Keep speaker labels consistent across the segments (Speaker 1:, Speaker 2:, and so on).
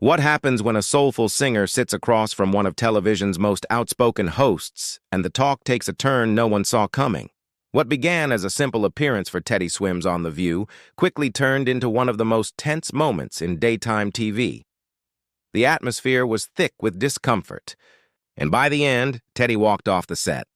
Speaker 1: What happens when a soulful singer sits across from one of television's most outspoken hosts and the talk takes a turn no one saw coming? What began as a simple appearance for Teddy Swims on The View quickly turned into one of the most tense moments in daytime TV. The atmosphere was thick with discomfort, and by the end, Teddy walked off the set,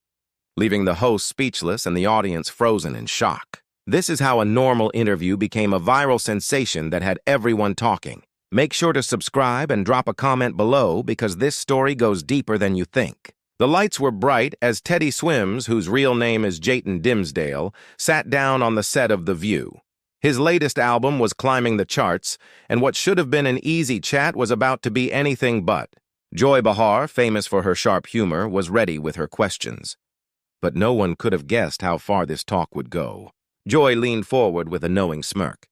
Speaker 1: leaving the host speechless and the audience frozen in shock. This is how a normal interview became a viral sensation that had everyone talking. Make sure to subscribe and drop a comment below because this story goes deeper than you think. The lights were bright as Teddy Swims, whose real name is Jayton Dimsdale, sat down on the set of The View. His latest album was climbing the charts, and what should have been an easy chat was about to be anything but. Joy Behar, famous for her sharp humor, was ready with her questions. But no one could have guessed how far this talk would go. Joy leaned forward with a knowing smirk.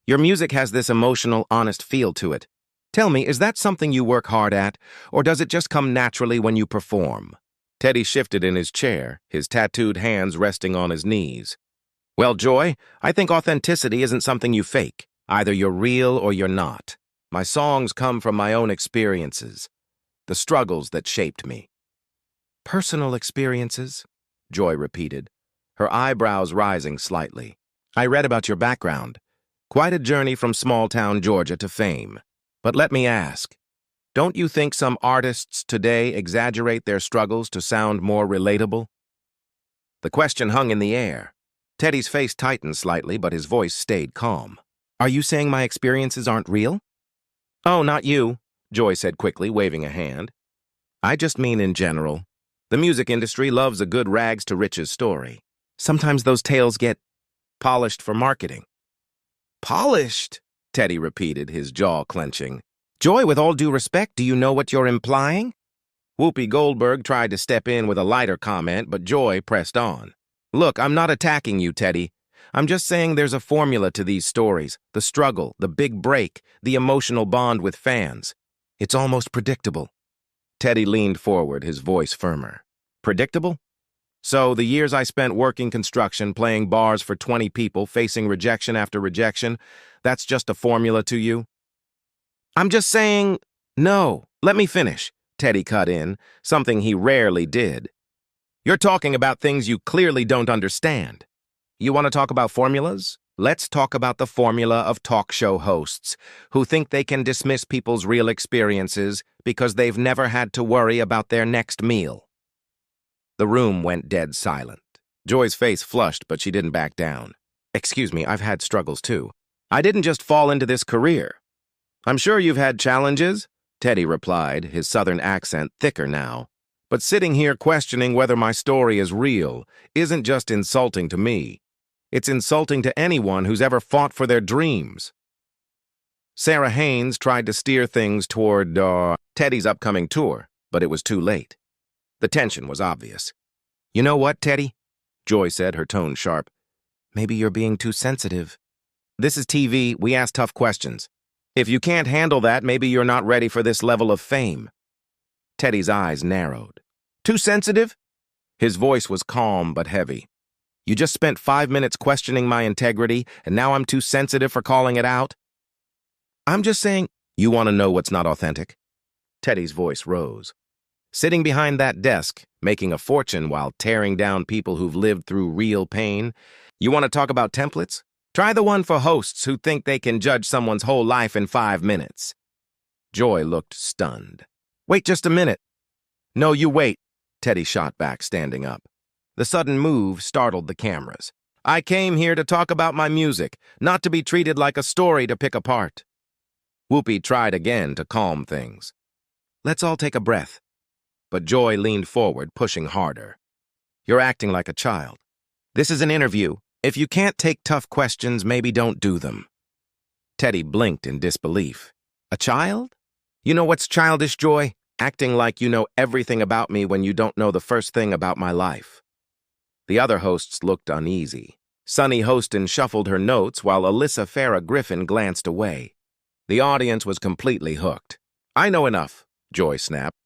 Speaker 1: Your music has this emotional, honest feel to it. Tell me, is that something you work hard at, or does it just come naturally when you perform? Teddy shifted in his chair, his tattooed hands resting on his knees. Well, Joy, I think authenticity isn't something you fake. Either you're real or you're not. My songs come from my own experiences, the struggles that shaped me. Personal experiences? Joy repeated, her eyebrows rising slightly. I read about your background. Quite a journey from small-town Georgia to fame. But let me ask, don't you think some artists today exaggerate their struggles to sound more relatable? The question hung in the air. Teddy's face tightened slightly, but his voice stayed calm. Are you saying my experiences aren't real? Oh, not you, Joy said quickly, waving a hand. I just mean in general. The music industry loves a good rags-to-riches story. Sometimes those tales get polished for marketing. Polished? Teddy repeated, his jaw clenching. Joy, with all due respect, do you know what you're implying? Whoopi Goldberg tried to step in with a lighter comment, but Joy pressed on. Look, I'm not attacking you, Teddy. I'm just saying there's a formula to these stories. The struggle, the big break, the emotional bond with fans. It's almost predictable. Teddy leaned forward, his voice firmer. Predictable? So, the years I spent working construction, playing bars for 20 people, facing rejection after rejection, that's just a formula to you? I'm just saying, no, let me finish, Teddy cut in, something he rarely did. You're talking about things you clearly don't understand. You want to talk about formulas? Let's talk about the formula of talk show hosts who think they can dismiss people's real experiences because they've never had to worry about their next meal. The room went dead silent. Joy's face flushed, but she didn't back down. Excuse me, I've had struggles too. I didn't just fall into this career. I'm sure you've had challenges, Teddy replied, his southern accent thicker now. But sitting here questioning whether my story is real isn't just insulting to me. It's insulting to anyone who's ever fought for their dreams. Sarah Haynes tried to steer things toward Teddy's upcoming tour, but it was too late. The tension was obvious. You know what, Teddy? Joy said, her tone sharp. Maybe you're being too sensitive. This is TV, we ask tough questions. If you can't handle that, maybe you're not ready for this level of fame. Teddy's eyes narrowed. Too sensitive? His voice was calm but heavy. You just spent 5 minutes questioning my integrity, and now I'm too sensitive for calling it out? I'm just saying, you want to know what's not authentic? Teddy's voice rose. Sitting behind that desk, making a fortune while tearing down people who've lived through real pain. You want to talk about templates? Try the one for hosts who think they can judge someone's whole life in 5 minutes. Joy looked stunned. Wait just a minute. No, you wait, Teddy shot back, standing up. The sudden move startled the cameras. I came here to talk about my music, not to be treated like a story to pick apart. Whoopi tried again to calm things. Let's all take a breath. But Joy leaned forward, pushing harder. You're acting like a child. This is an interview. If you can't take tough questions, maybe don't do them. Teddy blinked in disbelief. A child? You know what's childish, Joy? Acting like you know everything about me when you don't know the first thing about my life. The other hosts looked uneasy. Sunny Hostin shuffled her notes while Alyssa Farrah Griffin glanced away. The audience was completely hooked. I know enough, Joy snapped.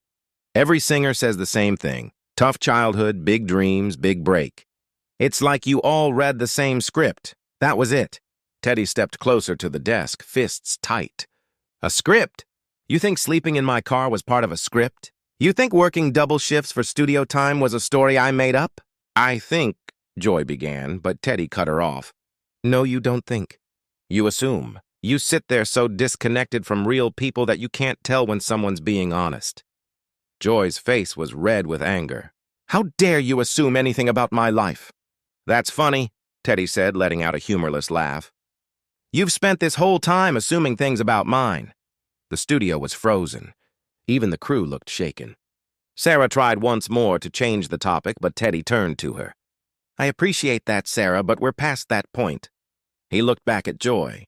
Speaker 1: Every singer says the same thing. Tough childhood, big dreams, big break. It's like you all read the same script. That was it. Teddy stepped closer to the desk, fists tight. A script? You think sleeping in my car was part of a script? You think working double shifts for studio time was a story I made up? I think, Joy began, but Teddy cut her off. No, you don't think. You assume. You sit there so disconnected from real people that you can't tell when someone's being honest. Joy's face was red with anger. How dare you assume anything about my life? That's funny, Teddy said, letting out a humorless laugh. You've spent this whole time assuming things about mine. The studio was frozen. Even the crew looked shaken. Sarah tried once more to change the topic, but Teddy turned to her. I appreciate that, Sarah, but we're past that point. He looked back at Joy.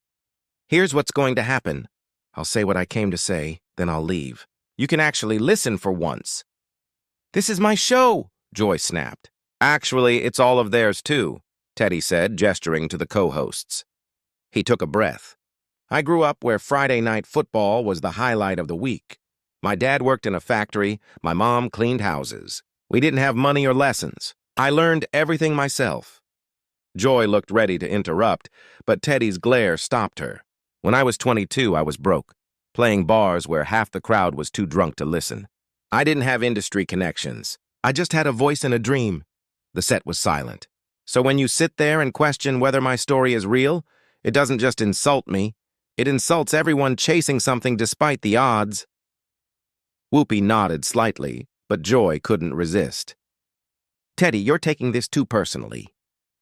Speaker 1: Here's what's going to happen. I'll say what I came to say, then I'll leave. You can actually listen for once. This is my show, Joy snapped. Actually, it's all of theirs too, Teddy said, gesturing to the co-hosts. He took a breath. I grew up where Friday night football was the highlight of the week. My dad worked in a factory, my mom cleaned houses. We didn't have money or lessons. I learned everything myself. Joy looked ready to interrupt, but Teddy's glare stopped her. When I was 22, I was broke, playing bars where half the crowd was too drunk to listen. I didn't have industry connections. I just had a voice and a dream. The set was silent. So when you sit there and question whether my story is real, it doesn't just insult me. It insults everyone chasing something despite the odds. Whoopi nodded slightly, but Joy couldn't resist. Teddy, you're taking this too personally.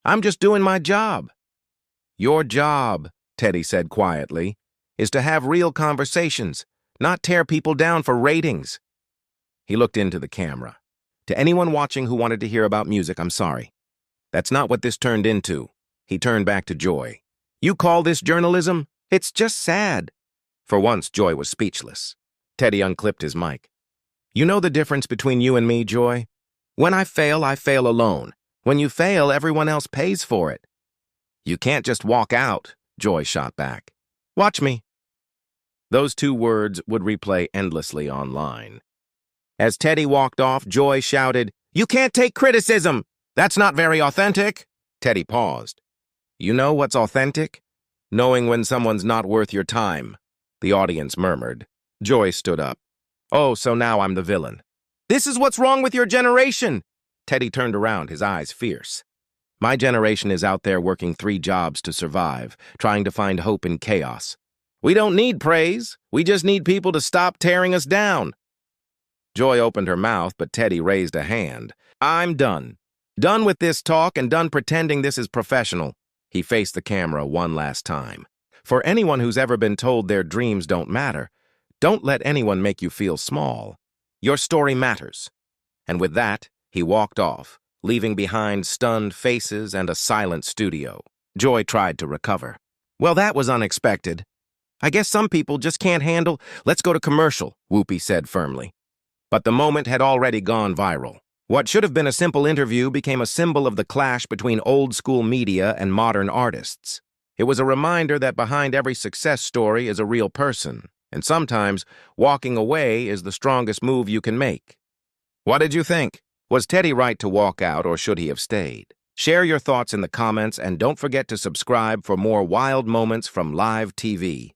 Speaker 1: I'm just doing my job. Your job, Teddy said quietly, is to have real conversations, not tear people down for ratings. He looked into the camera. To anyone watching who wanted to hear about music, I'm sorry. That's not what this turned into. He turned back to Joy. You call this journalism? It's just sad. For once, Joy was speechless. Teddy unclipped his mic. You know the difference between you and me, Joy? When I fail alone. When you fail, everyone else pays for it. You can't just walk out, Joy shot back. Watch me. Those two words would replay endlessly online. As Teddy walked off, Joy shouted, You can't take criticism! That's not very authentic! Teddy paused. You know what's authentic? Knowing when someone's not worth your time, the audience murmured. Joy stood up. Oh, so now I'm the villain. This is what's wrong with your generation! Teddy turned around, his eyes fierce. My generation is out there working 3 jobs to survive, trying to find hope in chaos. We don't need praise. We just need people to stop tearing us down. Joy opened her mouth, but Teddy raised a hand. I'm done. Done with this talk and done pretending this is professional. He faced the camera one last time. For anyone who's ever been told their dreams don't matter, don't let anyone make you feel small. Your story matters. And with that, he walked off, leaving behind stunned faces and a silent studio. Joy tried to recover. Well, that was unexpected. I guess some people just can't handle. Let's go to commercial, Whoopi said firmly. But the moment had already gone viral. What should have been a simple interview became a symbol of the clash between old-school media and modern artists. It was a reminder that behind every success story is a real person, and sometimes walking away is the strongest move you can make. What did you think? Was Teddy right to walk out, or should he have stayed? Share your thoughts in the comments, and don't forget to subscribe for more wild moments from live TV.